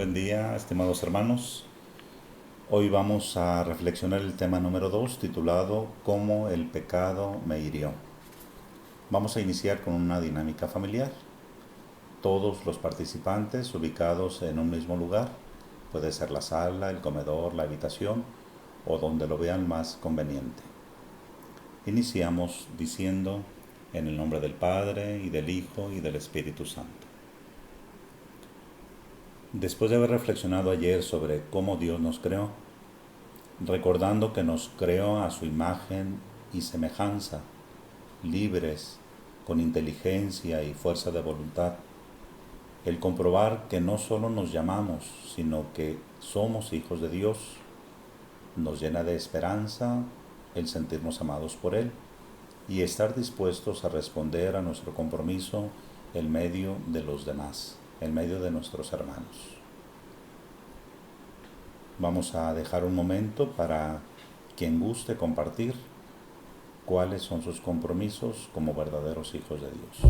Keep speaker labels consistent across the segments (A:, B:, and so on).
A: Buen día, estimados hermanos. Hoy vamos a reflexionar el tema número 2, titulado ¿Cómo el pecado me hirió? Vamos a iniciar con una dinámica familiar. Todos los participantes ubicados en un mismo lugar, puede ser la sala, el comedor, la habitación o donde lo vean más conveniente. Iniciamos diciendo en el nombre del Padre y del Hijo y del Espíritu Santo. Después de haber reflexionado ayer sobre cómo Dios nos creó, recordando que nos creó a su imagen y semejanza, libres, con inteligencia y fuerza de voluntad, el comprobar que no solo nos llamamos, sino que somos hijos de Dios, nos llena de esperanza el sentirnos amados por Él y estar dispuestos a responder a nuestro compromiso en medio de los demás, en medio de nuestros hermanos. Vamos a dejar un momento para quien guste compartir cuáles son sus compromisos como verdaderos hijos de Dios.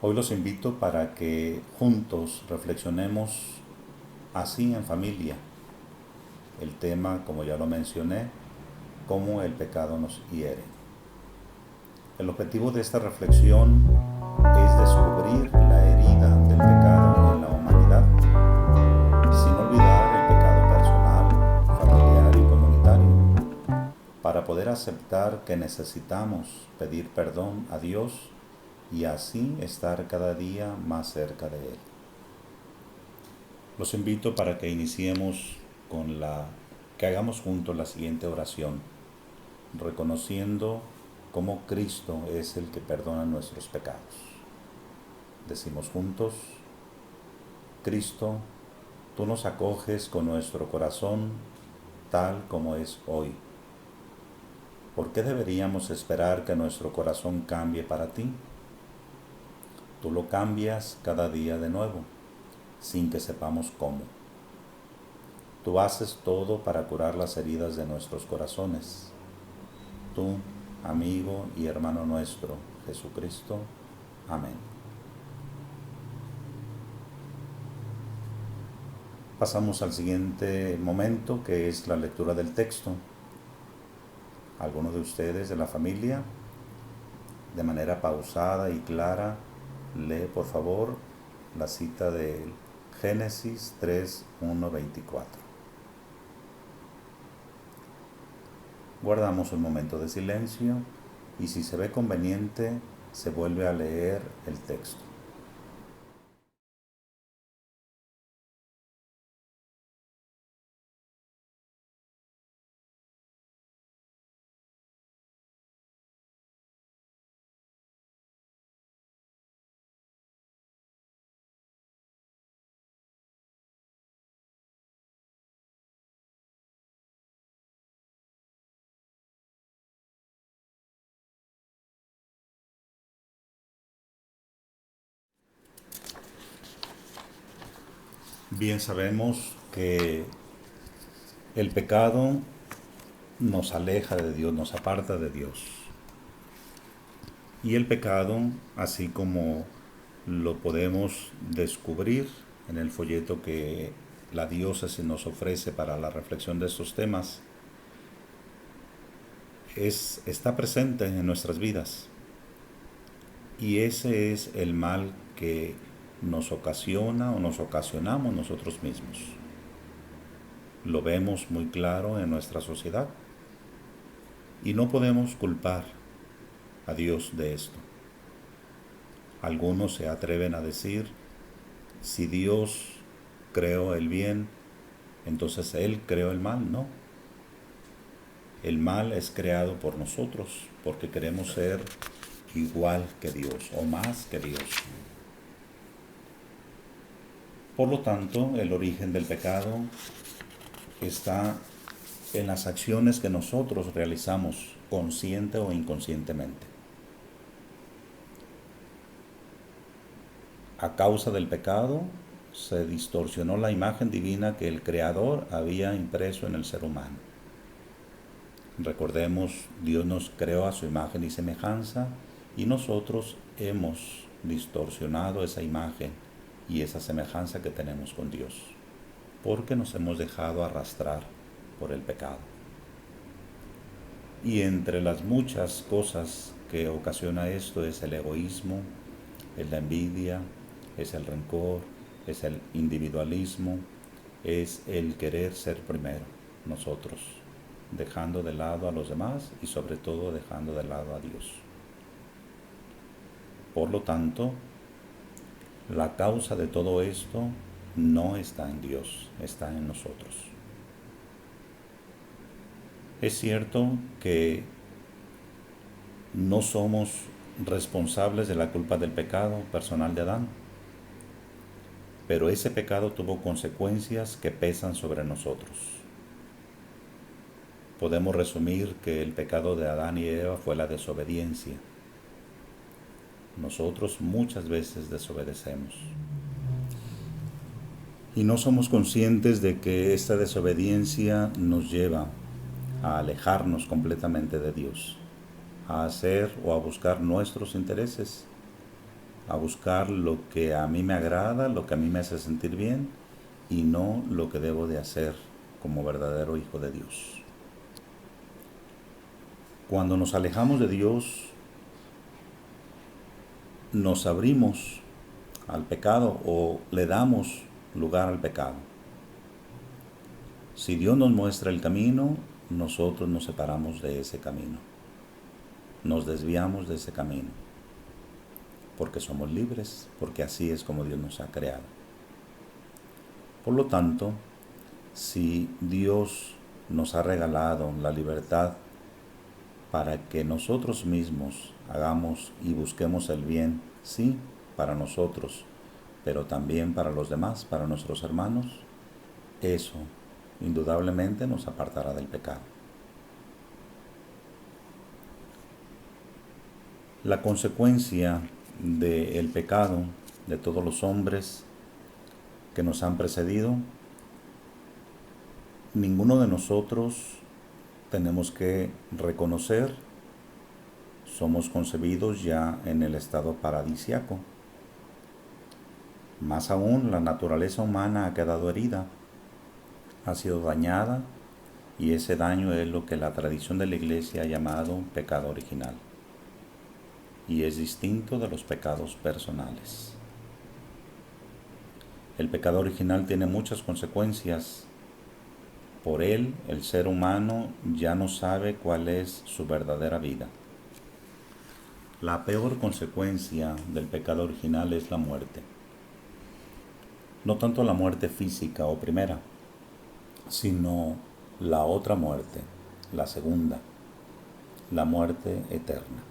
A: Hoy los invito para que juntos reflexionemos así en familia. El tema, como ya lo mencioné, cómo el pecado nos hiere. El objetivo de esta reflexión es descubrir la herida del pecado en la humanidad, sin olvidar el pecado personal, familiar y comunitario, para poder aceptar que necesitamos pedir perdón a Dios y así estar cada día más cerca de Él. Los invito para que iniciemos que hagamos juntos la siguiente oración, reconociendo cómo Cristo es el que perdona nuestros pecados. Decimos juntos: Cristo, tú nos acoges con nuestro corazón tal como es hoy. ¿Por qué deberíamos esperar que nuestro corazón cambie para ti? Tú lo cambias cada día de nuevo, sin que sepamos cómo. Tú haces todo para curar las heridas de nuestros corazones. Tú, amigo y hermano nuestro, Jesucristo. Amén. Pasamos al siguiente momento, que es la lectura del texto. Alguno de ustedes de la familia, de manera pausada y clara, lee por favor la cita de Génesis 3:1-24. Guardamos un momento de silencio y si se ve conveniente, se vuelve a leer el texto. Bien sabemos que el pecado nos aleja de Dios, nos aparta de Dios. Y el pecado, así como lo podemos descubrir en el folleto que la diócesis nos ofrece para la reflexión de estos temas, está presente en nuestras vidas. Y ese es el mal que nos ocasiona o nos ocasionamos nosotros mismos. Lo vemos muy claro en nuestra sociedad y no podemos culpar a Dios de esto. Algunos se atreven a decir: si Dios creó el bien, entonces Él creó el mal. No. El mal es creado por nosotros porque queremos ser igual que Dios o más que Dios. Por lo tanto, el origen del pecado está en las acciones que nosotros realizamos, consciente o inconscientemente. A causa del pecado, se distorsionó la imagen divina que el Creador había impreso en el ser humano. Recordemos, Dios nos creó a su imagen y semejanza y nosotros hemos distorsionado esa imagen y esa semejanza que tenemos con Dios, porque nos hemos dejado arrastrar por el pecado. Y entre las muchas cosas que ocasiona esto es el egoísmo, es la envidia, es el rencor, es el individualismo, es el querer ser primero nosotros, dejando de lado a los demás y sobre todo dejando de lado a Dios. Por lo tanto, la causa de todo esto no está en Dios, está en nosotros. Es cierto que no somos responsables de la culpa del pecado personal de Adán, pero ese pecado tuvo consecuencias que pesan sobre nosotros. Podemos resumir que el pecado de Adán y Eva fue la desobediencia. Nosotros muchas veces desobedecemos. Y no somos conscientes de que esta desobediencia nos lleva a alejarnos completamente de Dios, a hacer o a buscar nuestros intereses, a buscar lo que a mí me agrada, lo que a mí me hace sentir bien y no lo que debo de hacer como verdadero hijo de Dios. Cuando nos alejamos de Dios, nos abrimos al pecado o le damos lugar al pecado. Si Dios nos muestra el camino, nosotros nos separamos de ese camino. Nos desviamos de ese camino. Porque somos libres, porque así es como Dios nos ha creado. Por lo tanto, si Dios nos ha regalado la libertad para que nosotros mismos hagamos y busquemos el bien, sí, para nosotros, pero también para los demás, para nuestros hermanos, eso indudablemente nos apartará del pecado. La consecuencia del pecado de todos los hombres que nos han precedido, ninguno de nosotros tenemos que reconocer, somos concebidos ya en el estado paradisiaco. Más aún, la naturaleza humana ha quedado herida, ha sido dañada, y ese daño es lo que la tradición de la Iglesia ha llamado pecado original, y es distinto de los pecados personales. El pecado original tiene muchas consecuencias. Por él, el ser humano ya no sabe cuál es su verdadera vida. La peor consecuencia del pecado original es la muerte. No tanto la muerte física o primera, sino la otra muerte, la segunda, la muerte eterna.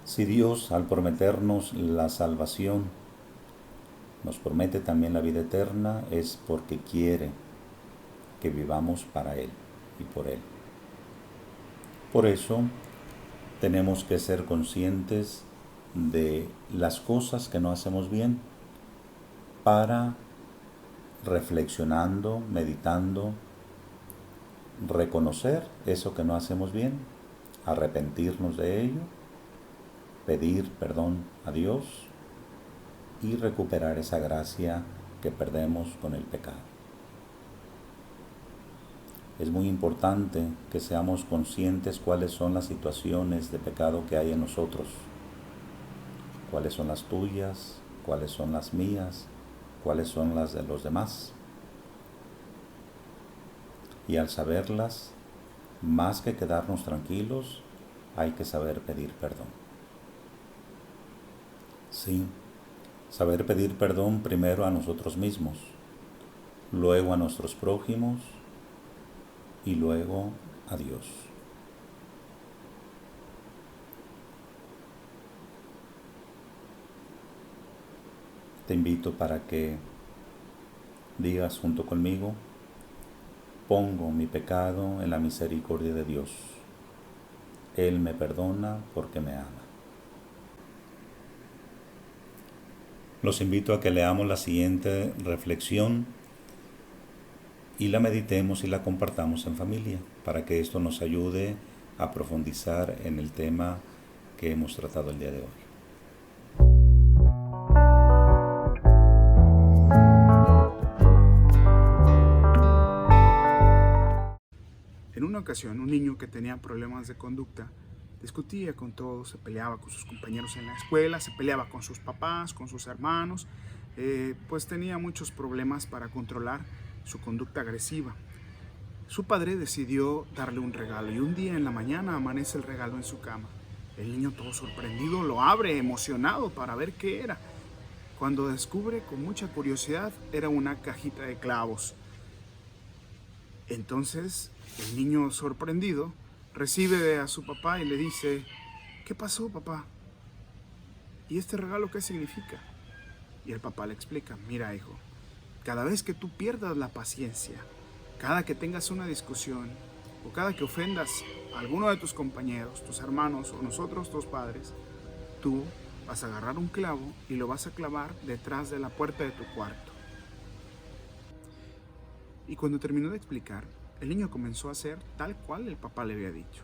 A: Si Dios, al prometernos la salvación, nos promete también la vida eterna, es porque quiere que vivamos para Él y por Él. Por eso, tenemos que ser conscientes de las cosas que no hacemos bien para, reflexionando, meditando, reconocer eso que no hacemos bien, arrepentirnos de ello, pedir perdón a Dios y recuperar esa gracia que perdemos con el pecado. Es muy importante que seamos conscientes cuáles son las situaciones de pecado que hay en nosotros, cuáles son las tuyas, cuáles son las mías, cuáles son las de los demás. Y al saberlas, más que quedarnos tranquilos, hay que saber pedir perdón. Sí, saber pedir perdón primero a nosotros mismos, luego a nuestros prójimos y luego a Dios. Te invito para que digas junto conmigo: pongo mi pecado en la misericordia de Dios. Él me perdona porque me ama. Los invito a que leamos la siguiente reflexión y la meditemos y la compartamos en familia para que esto nos ayude a profundizar en el tema que hemos tratado el día de hoy.
B: En una ocasión, un niño que tenía problemas de conducta discutía con todos, se peleaba con sus compañeros en la escuela, se peleaba con sus papás, con sus hermanos, pues tenía muchos problemas para controlar su conducta agresiva. Su padre decidió darle un regalo y un día en la mañana amanece el regalo en su cama. El niño, todo sorprendido, lo abre emocionado para ver qué era. Cuando descubre con mucha curiosidad, era una cajita de clavos. Entonces el niño, sorprendido, recibe a su papá y le dice: ¿qué pasó, papá? ¿Y este regalo qué significa? Y el papá le explica: mira, hijo, cada vez que tú pierdas la paciencia, cada que tengas una discusión o cada que ofendas a alguno de tus compañeros, tus hermanos o nosotros, tus padres, tú vas a agarrar un clavo y lo vas a clavar detrás de la puerta de tu cuarto. Y cuando terminó de explicar, el niño comenzó a hacer tal cual el papá le había dicho.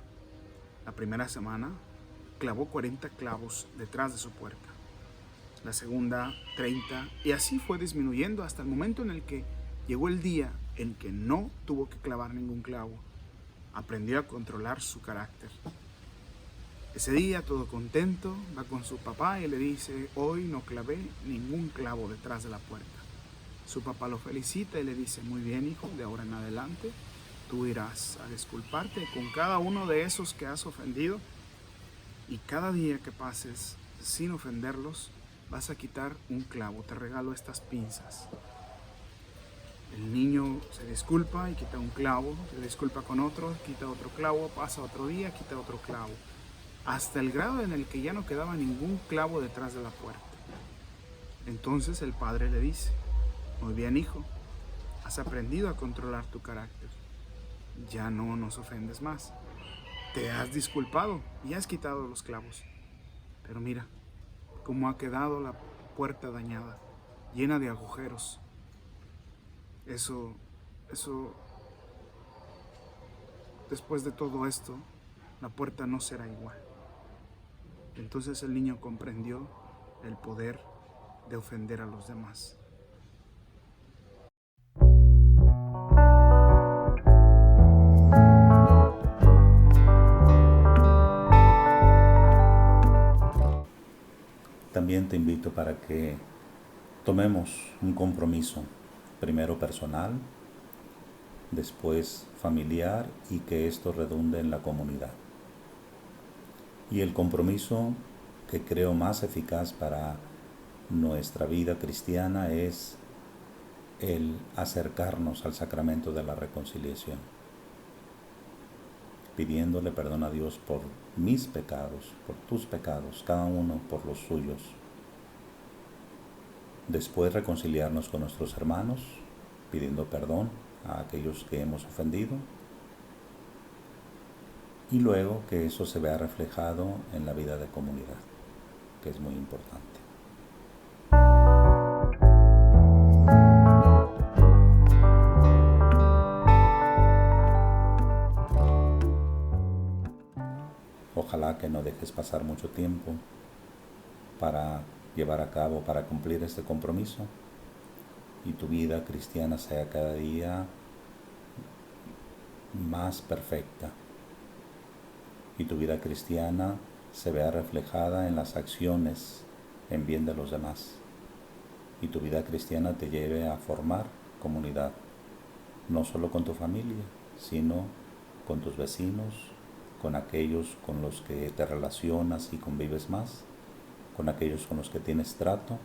B: La primera semana clavó 40 clavos detrás de su puerta. La segunda, 30, y así fue disminuyendo hasta el momento en el que llegó el día en que no tuvo que clavar ningún clavo. Aprendió a controlar su carácter. Ese día, todo contento, va con su papá y le dice: hoy no clavé ningún clavo detrás de la puerta. Su papá lo felicita y le dice: muy bien, hijo, de ahora en adelante tú irás a disculparte con cada uno de esos que has ofendido, y cada día que pases sin ofenderlos vas a quitar un clavo. Te regalo estas pinzas. El niño se disculpa y quita un clavo, se disculpa con otro, quita otro clavo, pasa otro día, quita otro clavo, hasta el grado en el que ya no quedaba ningún clavo detrás de la puerta. Entonces el padre le dice: muy bien, hijo, has aprendido a controlar tu carácter, ya no nos ofendes más, te has disculpado y has quitado los clavos, pero mira cómo ha quedado la puerta dañada, llena de agujeros. Eso, después de todo esto, la puerta no será igual. Entonces el niño comprendió el poder de ofender a los demás.
A: También te invito para que tomemos un compromiso, primero personal, después familiar, y que esto redunde en la comunidad. Y el compromiso que creo más eficaz para nuestra vida cristiana es el acercarnos al sacramento de la reconciliación, pidiéndole perdón a Dios por mis pecados, por tus pecados, cada uno por los suyos. Después reconciliarnos con nuestros hermanos, pidiendo perdón a aquellos que hemos ofendido, y luego que eso se vea reflejado en la vida de comunidad, que es muy importante. Ojalá que no dejes pasar mucho tiempo para llevar a cabo, para cumplir este compromiso, y tu vida cristiana sea cada día más perfecta, y tu vida cristiana se vea reflejada en las acciones en bien de los demás, y tu vida cristiana te lleve a formar comunidad, no solo con tu familia, sino con tus vecinos, con aquellos con los que te relacionas y convives más, con aquellos con los que tienes trato,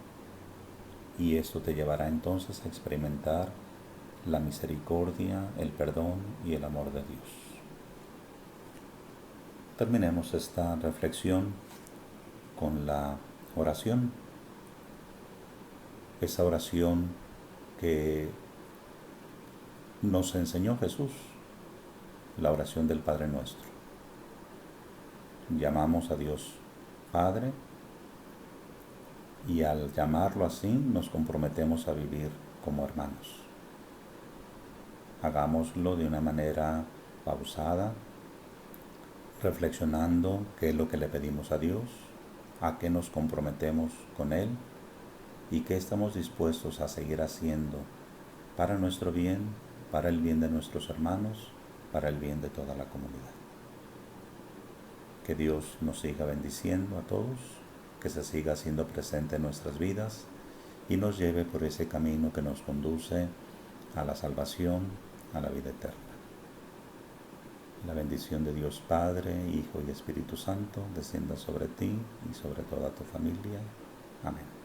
A: y esto te llevará entonces a experimentar la misericordia, el perdón y el amor de Dios. Terminemos esta reflexión con la oración, esa oración que nos enseñó Jesús, la oración del Padre Nuestro. Llamamos a Dios Padre, y al llamarlo así nos comprometemos a vivir como hermanos. Hagámoslo de una manera pausada, reflexionando qué es lo que le pedimos a Dios, a qué nos comprometemos con Él y qué estamos dispuestos a seguir haciendo para nuestro bien, para el bien de nuestros hermanos, para el bien de toda la comunidad. Que Dios nos siga bendiciendo a todos, que se siga haciendo presente en nuestras vidas y nos lleve por ese camino que nos conduce a la salvación, a la vida eterna. La bendición de Dios Padre, Hijo y Espíritu Santo descienda sobre ti y sobre toda tu familia. Amén.